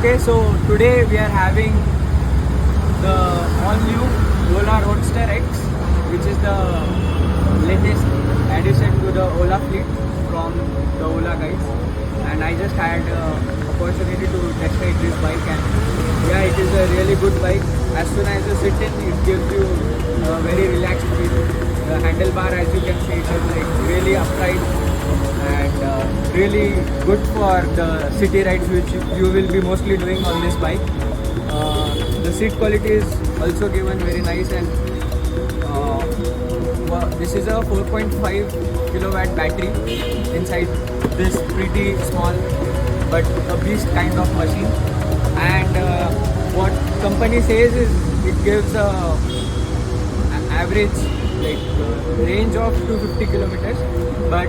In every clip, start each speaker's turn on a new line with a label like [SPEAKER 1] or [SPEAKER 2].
[SPEAKER 1] Okay, so today we are having the all new Ola Roadster X, which is the latest addition to the Ola fleet from the Ola guys. And I just had opportunity to test ride this bike, and yeah, it is a really good bike. As soon as you sit in, it gives you a very relaxed feel. The handlebar, as you can see, it is like really upright and really good for the city rides which you will be mostly doing on this bike. The seat quality is also given very nice, and this is a 4.5 kilowatt battery inside this pretty small but a beast kind of machine. And what company says is it gives a average range of 250 kilometers, but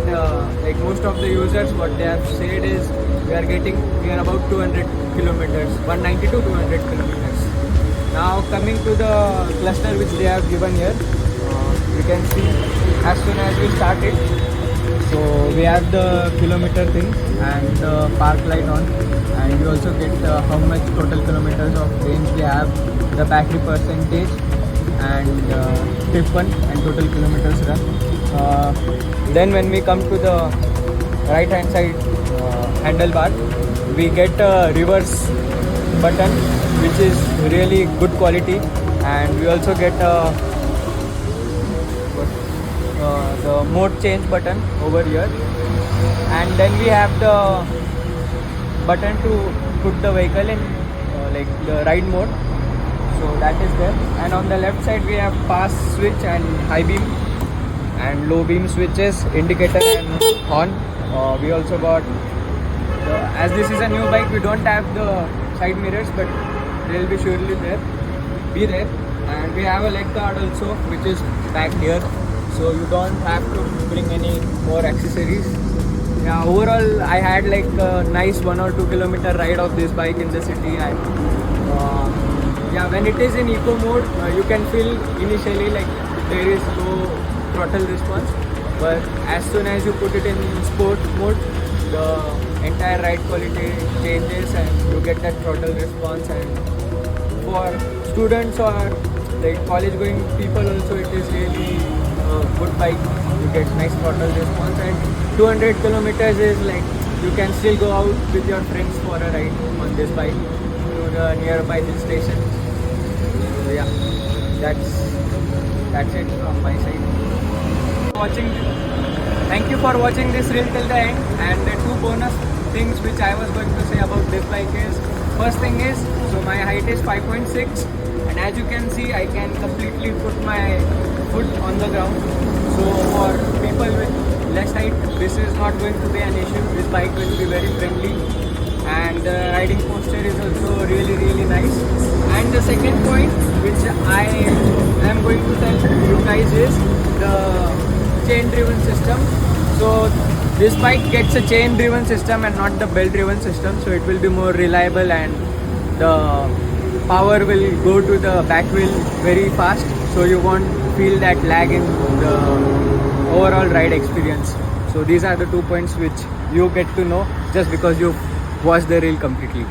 [SPEAKER 1] like most of the users, what they have said is we are about 200 kilometers, 190 to 200 kilometers. Now coming to the cluster which they have given here, you can see as soon as we start it, so we have the kilometer thing and the park light on, and you also get how much total kilometers of range we have, the battery percentage, and trip one and total kilometers run. Then when we come to the right hand side handlebar, we get a reverse button which is really good quality, and we also get the mode change button over here, and then we have the button to put the vehicle in like the ride mode. So that is there, and on the left side we have pass switch and high beam and low beam switches, indicator and horn. We also got as this is a new bike, we don't have the side mirrors, but they will be surely be there. And we have a leg guard also, which is back here, so you don't have to bring any more accessories. Yeah, overall I had like a nice 1 or 2 kilometer ride of this bike in the city, and yeah, when it is in eco mode, you can feel initially like there is low throttle response, but as soon as you put it in sport mode, the entire ride quality changes and you get that throttle response. And for students or like college going people also, it is really a good bike. You get nice throttle response, and 200 kilometers is like you can still go out with your friends for a ride on this bike to the nearby hill station. So yeah, that's it from my side. Thank you for watching this reel till the end. And the two bonus things which I was going to say about this bike is, first thing is, so my height is 5.6, and as you can see I can completely put my foot on the ground. So for people with less height, this is not going to be an issue. This bike will be very friendly, and the riding posture is also really nice. And the second point which I am going to tell you guys is the chain driven system. So this bike gets a chain driven system and not the belt driven system, so it will be more reliable, and the power will go to the back wheel very fast, so you won't feel that lag in the overall ride experience. So these are the 2 points which you get to know just because you watch the reel completely.